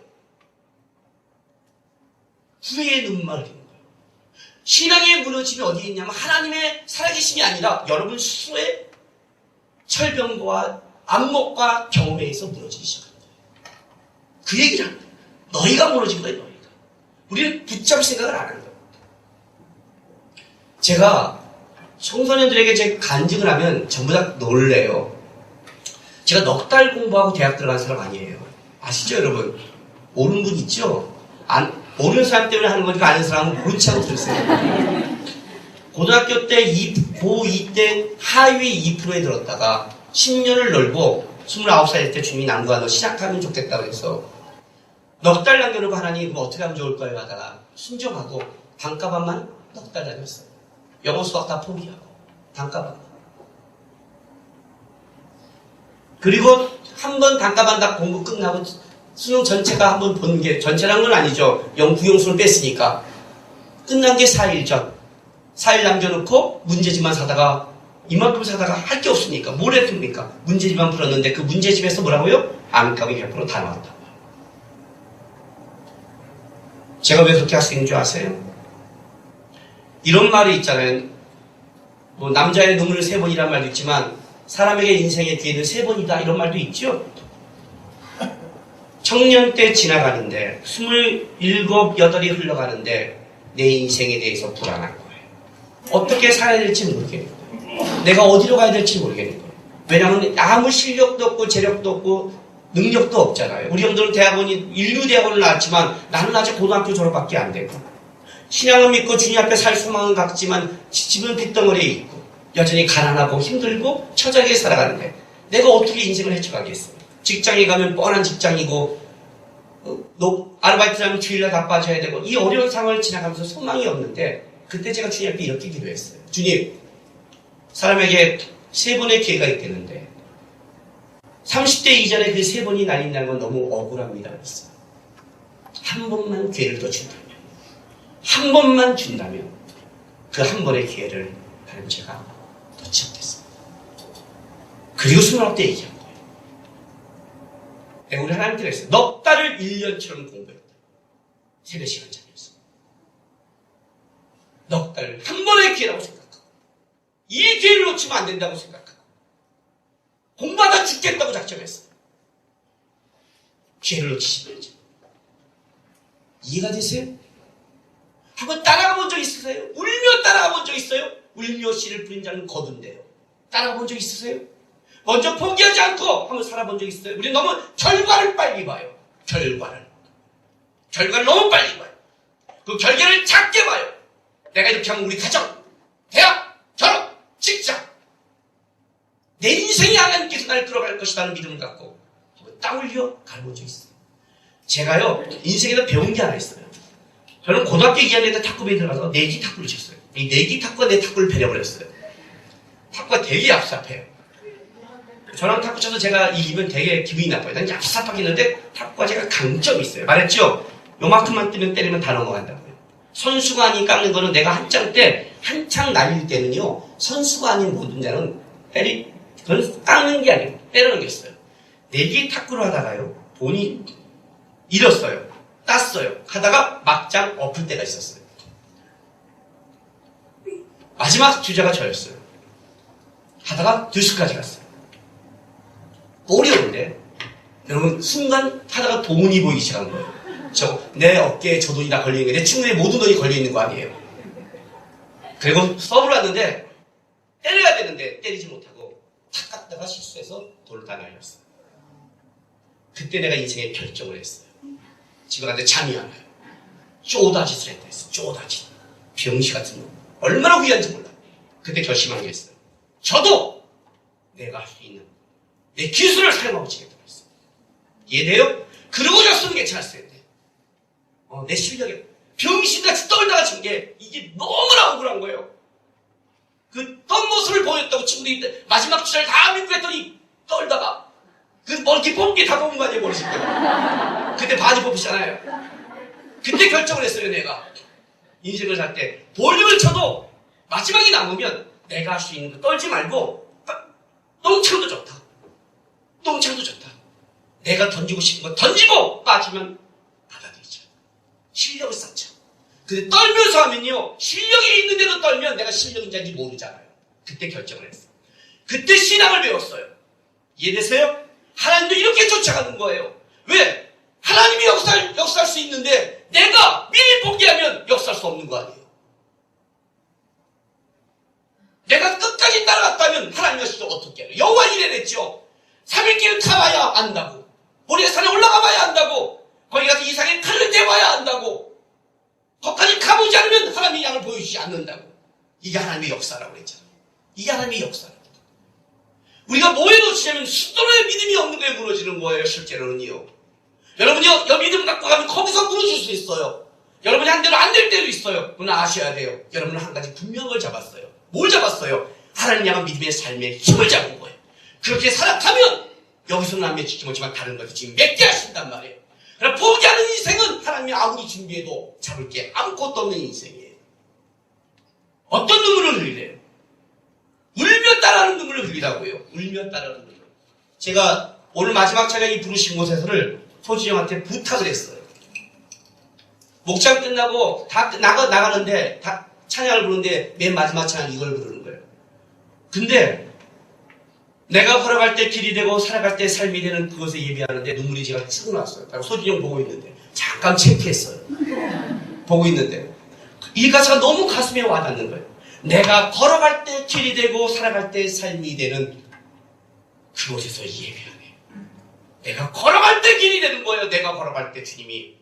후회의 눈물을 흘리는 거예요. 신앙의 무너짐이 어디에 있냐면 하나님의 살아계심이 아니라 여러분 스스로의 철병과 안목과 경험에 의해서 무너지기 시작합니다. 그 얘기를 합니다. 너희가 무너진 거예요. 너희가. 우리는 붙잡을 생각을 안 하는 거예요. 제가 청소년들에게 제 간증을 하면 전부 다 놀래요. 제가 넉 달 공부하고 대학 들어간 사람 아니에요. 아시죠 여러분? 모르는 분 있죠? 모르는 사람 때문에 하는 거니까 아는 사람은 모른 척 들으세요. 고등학교 때 고2 때 하위 2%에 들었다가 10년을 놀고 29살 때 주님이 남과 너 시작하면 좋겠다고 해서 넉 달 남겨놓고 하나님 뭐 어떻게 하면 좋을까요 하다가 순종하고 단가반만 넉 달 다녔어요. 영어 수학 다 포기하고 단가반. 그리고 한 번 단가반 다 공부 끝나고 수능 전체가 한 번 본 게 전체란 건 아니죠. 영구용수를 뺐으니까 끝난 게 4일 전. 4일 남겨놓고 문제집만 사다가 이만큼 사다가 할 게 없으니까 뭘 했습니까? 문제집만 풀었는데 그 문제집에서 뭐라고요? 암값이 100% 다 나왔다고요. 제가 왜 그렇게 할 수 있는 줄 아세요? 이런 말이 있잖아요. 뭐 남자의 눈물을 3번이라는 말도 있지만 사람에게 인생의 기회는 3번이다 이런 말도 있죠. 청년 때 지나가는데 27, 8이 흘러가는데 내 인생에 대해서 불안한 거예요. 어떻게 살아야 될지 모르겠는 거예요. 내가 어디로 가야 될지 모르겠는 거예요. 왜냐하면 아무 실력도 없고 재력도 없고 능력도 없잖아요. 우리 형들은 대학원이 인류대학원을 나왔지만 나는 아직 고등학교 졸업밖에 안 되고 신앙을 믿고 주님 앞에 살 소망은 갖지만 집은 빚덩어리에 있고 여전히 가난하고 힘들고 처자게 살아가는데 내가 어떻게 인생을 헤쳐가겠어요. 직장에 가면 뻔한 직장이고 아르바이트 하면 주일날 다 빠져야 되고 이 어려운 상황을 지나가면서 소망이 없는데 그때 제가 주님 앞에 이렇게 기도했어요. 주님, 사람에게 3번의 기회가 있겠는데 30대 이전에 그 3번이 날린다는 건 너무 억울합니다. 그랬어요. 한 번만 기회를 더 준다면, 한 번만 준다면 그 한 번의 기회를 하나님 제가 놓지 않겠습니다. 그리고 29대 얘기한 거예요. 내가 우리 하나님께 그랬어요. 넉 달을 1년처럼 공부했다. 3-4시간 자면서. 넉 달을 한 번의 기회라고 생각하고 이 기회를 놓치면 안 된다고 생각하고 공부하다 죽겠다고 작정했어요. 기회를 놓치시면요. 이해가 되세요? 한번 따라가 본 적 있으세요? 울며 따라가 본 적 있어요? 울며 씨를 뿌린 자는 거둔대요. 따라가 본 적 있으세요? 먼저 포기하지 않고 한번 살아본 적 있어요? 우리 너무 결과를 빨리 봐요. 결과를 너무 빨리 봐요. 그 결과를 작게 봐요. 내가 이렇게 하면 우리 가정, 대학, 결혼, 직장 내 인생이 하나님께서 나를 끌어갈 것이라는 믿음을 갖고 한번 딱 올려 가본 적 있어요. 제가요 인생에서 배운 게 하나 있어요. 저는 고등학교 2학년 때 탁구부에 들어가서 내기 탁구를 쳤어요. 이 내기 탁구가 내 탁구를 배려버렸어요. 탁구가 되게 얍삽해요. 저랑 탁구 쳐서 제가 이기면 되게 기분이 나빠요. 난 얍삽하게 했는데 탁구가 제가 강점이 있어요. 말했죠? 요만큼만 때리면 다 넘어간다고요. 선수가 아닌 깎는 거는 내가 한창 날릴 때는요 선수가 아닌 모든 자는 그건 깎는 게 아니고 때려넘겼어요. 내기 탁구를 하다가요 돈이 잃었어요. 땄어요. 하다가 막장 엎을 때가 있었어요. 마지막 주자가 저였어요. 하다가 듀스까지 갔어요. 어려운데 여러분 순간 하다가 돈이 보이기 시작한 거예요. 내 어깨에 저 돈이 다 걸려있는 게 내 친구의 모든 돈이 걸려있는 거 아니에요. 그리고 서브를 왔는데 때려야 되는데 때리지 못하고 탁 갔다가 실수해서 돈을 다 날렸어요. 그때 내가 인생에 결정을 했어요. 집에 갔는데 잠이 안 와요. 쪼다짓을 했다 했어요. 쪼다짓. 병시 같은 놈. 얼마나 후회한지 몰라. 그때 결심한 게 있어요. 저도 내가 할 수 있는 내 기술을 사용하고 지겠다고 했어요. 이해돼요? 그러고 졌으면 괜찮았어요. 내 실력에 병신같이 떨다가 진 게 이게 너무나 억울한 거예요. 그 떤 모습을 보였다고 친구들이 마지막 주자를 다 믿고 했더니 떨다가 그 멀티 뽑기 다 뽑은 거 아니에요, 머릿속에. 그때 바지 뽑히잖아요. 그때 결정을 했어요, 내가. 인생을 살 때 볼륨을 쳐도 마지막이 남으면 내가 할 수 있는 거 떨지 말고 똥창도 좋다. 똥창도 좋다. 내가 던지고 싶은 거 던지고 빠지면 받아들이자. 실력을 쌓자. 근데 떨면서 하면요, 실력이 있는데도 떨면 내가 실력인지 모르잖아요. 그때 결정을 했어요. 그때 신앙을 배웠어요. 이해되세요? 하나님도 이렇게 쫓아가는 거예요. 왜? 하나님이 역사할 수 있는데 내가 미리 포기하면 역사할 수 없는 거 아니에요. 내가 끝까지 따라갔다면 하나님의 수도 어떻게 해요? 여호와 이래냈죠. 3일길을 타봐야 안다고. 우리가 산에 올라가 봐야 안다고. 거기 가서 이상의 칼을 대봐야 안다고. 거기까지 가보지 않으면 하나님의 양을 보여주지 않는다고. 이게 하나님의 역사라고 그랬잖아요. 이게 하나님의 역사라고. 우리가 뭐에 놓치냐면 스스로의 믿음이 없는 거에 무너지는 거예요. 실제로는요. 여러분이요, 여 믿음 갖고 가면 거기서 무너질 수 있어요. 여러분이 한 대로 안 될 때도 있어요. 그건 아셔야 돼요. 여러분은 한 가지 분명한 걸 잡았어요. 뭘 잡았어요? 하나님 향한 믿음의 삶의 힘을 잡은 거예요. 그렇게 살아가면 여기서는 안 맺히지 못지만 다른 것도 지금 맺게 하신단 말이에요. 그러나 포기하는 인생은 하나님이 아무리 준비해도 잡을 게 아무것도 없는 인생이에요. 어떤 눈물을 흘리래요? 울며 따라하는 눈물을 흘리라고요. 울며 따라하는 눈물. 제가 오늘 마지막 찬양이 부르신 곳에서를 소진이 형한테 부탁을 했어요. 목장 끝나고 다 나가는데 찬양을 부르는데 맨 마지막 찬양 이걸 부르는 거예요. 근데 내가 걸어갈 때 길이 되고 살아갈 때 삶이 되는 그것에 예비하는데 눈물이 제가 쭉 났어요. 소진영 보고 있는데 잠깐 창피했어요. 보고 있는데 이 가사가 너무 가슴에 와닿는 거예요. 내가 걸어갈 때 길이 되고 살아갈 때 삶이 되는 그곳에서 예배하네. 내가 걸어갈 때 길이 되는 거예요. 내가 걸어갈 때 주님이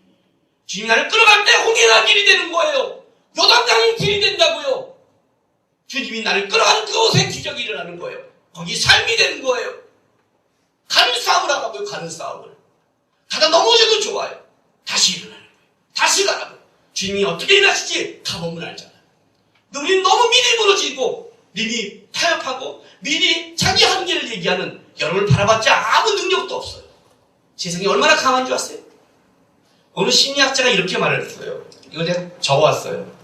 나를 끌어갈 때 홍해가 길이 되는 거예요. 요단강이 길이 된다고요. 주님이 나를 끌어가는 그곳에 기적이 일어나는 거예요. 거기 삶이 되는 거예요. 가는 싸움을 하라고요. 가는 싸움을. 가다 넘어져도 좋아요. 다시 일어나는 거예요. 다시 가라고. 주님이 어떻게 일하실지 가보면 알잖아요. 근데 우리는 너무 미리 무너지고 미리 타협하고 미리 자기 한계를 얘기하는 여러분을 바라봤자 아무 능력도 없어요. 세상이 얼마나 강한 줄 아세요? 어느 심리학자가 이렇게 말을 했어요. 이거 제가 적어왔어요.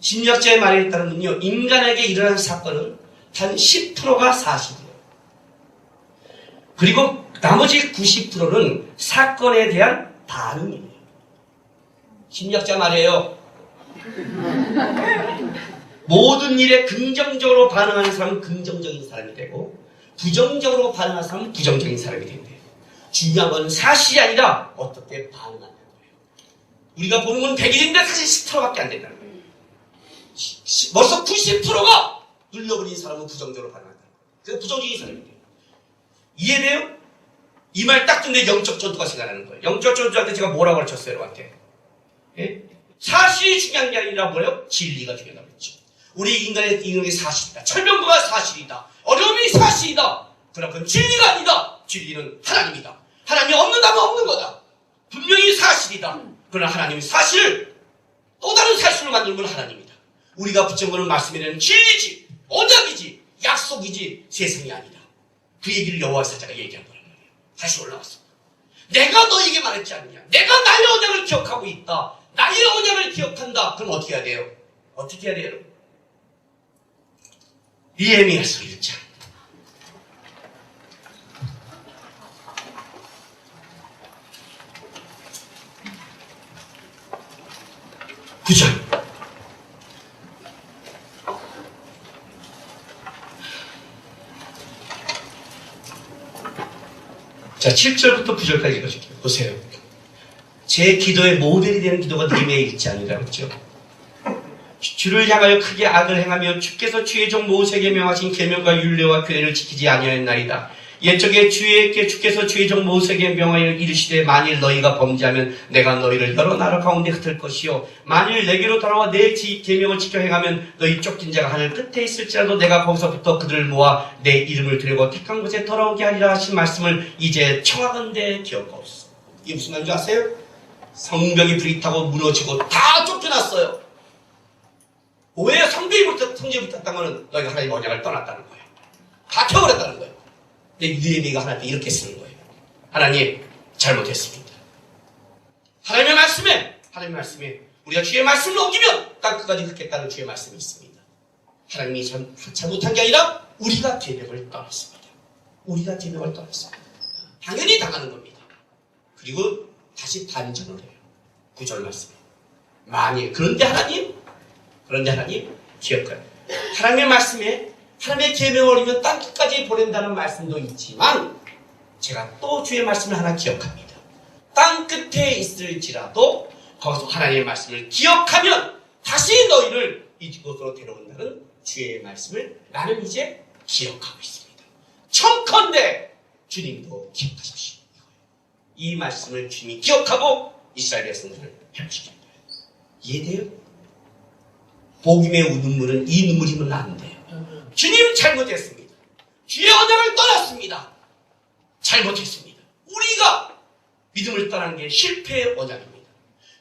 심리학자의 말에 따르면요, 인간에게 일어나는 사건은 단 10%가 사실이에요. 그리고 나머지 90%는 사건에 대한 반응이에요. 심리학자 말이에요. 모든 일에 긍정적으로 반응하는 사람은 긍정적인 사람이 되고 부정적으로 반응하는 사람은 부정적인 사람이 된대요. 중요한 건 사실이 아니라 어떻게 반응한다는 거예요. 우리가 보는 건 100일인데 사실 10%밖에 안 된다는 거예요. 벌써 90%가 눌려버린 사람은 부정적으로 반응한다. 그래서 부정적인 사람이 돼요. 이해돼요? 이 말 딱 듣는데 영적 전투가 생각나는 거예요. 영적 전투할 때 제가 뭐라고 가르쳤어요, 여러분한테? 예? 사실이 중요한 게 아니라 뭐예요? 진리가 중요하다고 했죠. 우리 인간의 사실이다. 철명부가 사실이다. 어려움이 사실이다. 그러나 그건 진리가 아니다. 진리는 하나님이다. 하나님이 없는다면 없는 거다. 분명히 사실이다. 그러나 하나님이 사실을 또 다른 사실로 만드는 건 하나님이다. 우리가 붙여보는 말씀에는 진리지, 언약이지, 약속이지 세상이 아니다. 그 얘기를 여호와 사자가 얘기한 거란 말이에요. 다시 올라왔어. 내가 너에게 말했지 않느냐. 내가 나의 언약을 기억하고 있다. 나의 언약을 기억한다. 그럼 어떻게 해야 돼요? 어떻게 해야 돼요, 여러분? 니에미야서 1장. 구절. 자, 7절부터 9절까지 읽어줄게요. 보세요. 제 기도의 모델이 되는 기도가 느헤미야의 1장이라고 했죠. 주를 향하여 크게 악을 행하며 주께서 주의 종 모세에게 명하신 계명과 율례와 규례를 지키지 아니하였나이다. 옛적에 주께서 주의 종 모세에게 명하여 이르시되 만일 너희가 범죄하면 내가 너희를 여러 나라 가운데 흩을 것이요 만일 내게로 돌아와 내 계명을 지켜 행하면 너희 쫓긴 자가 하늘 끝에 있을지라도 내가 거기서부터 그들을 모아 내 이름을 들고 택한 곳에 돌아오게 하리라 하신 말씀을 이제 청하건대 기억하옵소서. 이게 무슨 말인지 아세요? 성벽이 불이 타고 무너지고 다 쫓겨났어요. 왜 성벽이 붙었다는 것은 너희가 하나님 언약을 떠났다는 거예요. 다 켜버렸다는 거예요. 근데 느헤미야가 하나님께 이렇게 쓰는 거예요. 하나님 잘못했습니다. 하나님의 말씀에 우리가 주의 말씀을 넘기면 땅끝까지 흩겠다는 주의 말씀이 있습니다. 하나님이 잘못한 게 아니라 우리가 계명을 떠났습니다. 우리가 계명을 떠났습니다. 당연히 당하는 겁니다. 그리고 다시 반전을 해요. 9절 말씀. 만일 그런데 하나님 기억해요. 하나님의 말씀에 하나님의 계명을 어기면 땅끝까지 보낸다는 말씀도 있지만 제가 또 주의 말씀을 하나 기억합니다. 땅끝에 있을지라도 거기서 하나님의 말씀을 기억하면 다시 너희를 이곳으로 데려온다는 주의 말씀을 나는 이제 기억하고 있습니다. 청컨대 주님도 기억하십시오. 이 말씀을 주님이 기억하고 이스라엘 백성들을 회복시킨 거예요. 이해돼요? 복음의 눈물은 이 눈물이면 안 돼요. 주님 잘못했습니다. 주의 언약을 떠났습니다. 잘못했습니다. 우리가 믿음을 떠난 게 실패의 언약입니다.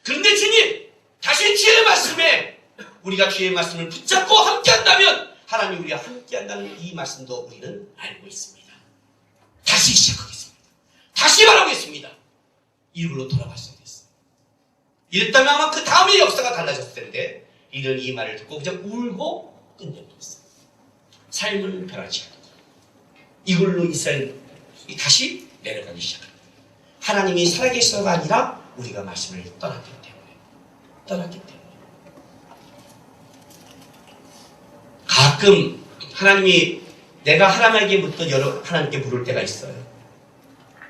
그런데 주님 다시 주의 말씀에 우리가 주의 말씀을 붙잡고 함께한다면 하나님 우리와 함께한다는 이 말씀도 우리는 알고 있습니다. 다시 시작하겠습니다. 다시 말하겠습니다. 일부러 돌아갔어야 됐어요. 이랬다면 아마 그 다음에 역사가 달라졌을 텐데 이는 이 말을 듣고 그냥 울고 끝내버렸어요. 삶을 변하지 않고 이걸로 이스라엘이 다시 내려가기 시작합니다. 하나님이 살아계셔서가 아니라 우리가 말씀을 떠났기 때문에 가끔 하나님이 내가 하나님에게부터 하나님께 물을 때가 있어요.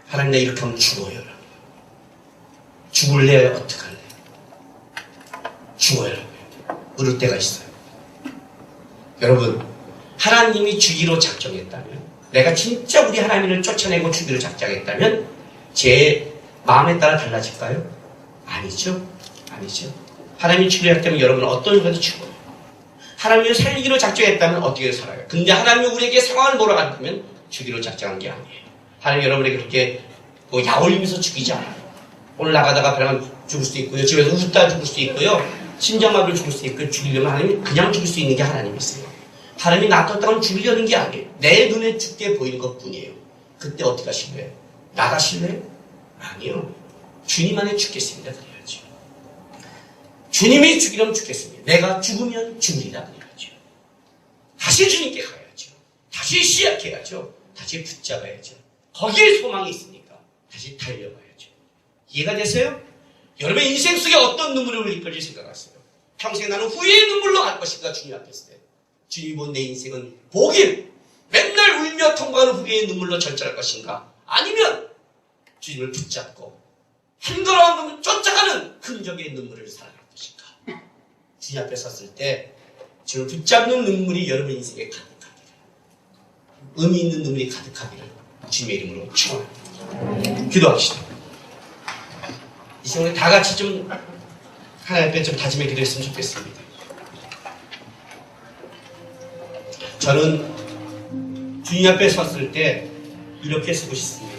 하나님, 나 이렇게 하면 죽어요. 죽을래? 어떡할래? 죽어요. 물을 때가 있어요. 여러분, 하나님이 주기로 작정했다면, 내가 진짜 우리 하나님을 쫓아내고 주기로 작정했다면 제 마음에 따라 달라질까요? 아니죠. 아니죠. 하나님이 주기로 했다면 여러분은 어떤 순간도 죽어요. 하나님이 살기로 작정했다면 어떻게 살아요? 근데 하나님이 우리에게 상황을 몰아간다면 주기로 작정한 게 아니에요. 하나님 여러분에게 그렇게 야올리면서 죽이지 않아요. 오늘 나가다가 배랑 죽을 수도 있고요. 집에서 웃다 죽을 수도 있고요. 심장마비로 죽을 수도 있고요. 죽이려면 하나님이 그냥 죽일 수 있는 게 하나님이세요. 하나님이 놔뒀다고는 죽이려는 게 아니에요. 내 눈에 죽게 보이는 것 뿐이에요. 그때 어떻게 하실래요? 나가실래요? 아니요. 주님 안에 죽겠습니다. 그래야죠. 주님이 죽이려면 죽겠습니다. 내가 죽으면 죽으리라 그래야죠. 다시 주님께 가야죠. 다시 시작해야죠. 다시 붙잡아야죠. 거기에 소망이 있으니까 다시 달려가야죠. 이해가 되세요? 여러분의 인생 속에 어떤 눈물을 흘릴 건지 생각하세요. 평생 나는 후회의 눈물로 갈 것인가 주님 앞에 있을 때. 주님이 본 내 인생은 복일 맨날 울며 통과하는 후회의 눈물로 절절할 것인가, 아니면 주님을 붙잡고 한 걸음 한 걸음 쫓아가는 흔적의 눈물을 살아갈 것인가. 주님 앞에 섰을 때 주님을 붙잡는 눈물이 여러분 인생에 가득하기를, 의미 있는 눈물이 가득하기를 주님의 이름으로 축원합니다. 기도합시다. 이 시간에 다 같이 좀 하나님 앞에 좀 다짐의 기도했으면 좋겠습니다. 저는 주님 앞에 섰을 때 이렇게 쓰고 싶습니다.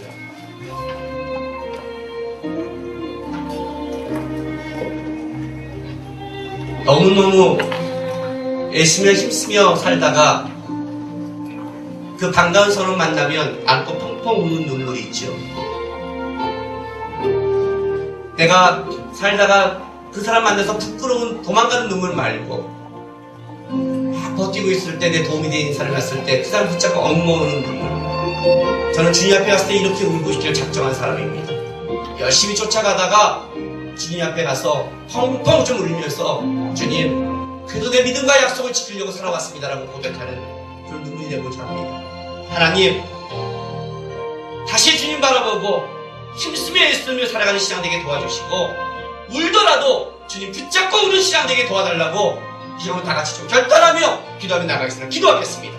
너무너무 애쓰며 힘쓰며 살다가 그 반가운 사람 만나면 안고 펑펑 우는 눈물이 있죠. 내가 살다가 그 사람 만나서 부끄러운 도망가는 눈물 말고 버티고 있을 때, 내 도움이 되는 인사를 갔을 때 그 사람 붙잡고 엉엉 우는 눈물. 저는 주님 앞에 갔을 때 이렇게 울고 싶기를 작정한 사람입니다. 열심히 쫓아가다가 주님 앞에 가서 펑펑 좀 울면서 주님, 그래도 내 믿음과 약속을 지키려고 살아왔습니다라고 고백하는 그런 눈물이 되고자 합니다. 하나님, 다시 주님 바라보고 힘쓰며 애쓰며 살아가는 신앙 되게 도와주시고, 울더라도 주님 붙잡고 우는 신앙 되게 도와달라고 이 시간으로 다 같이 좀 결단하며 기도하며 나가겠습니다. 기도하겠습니다.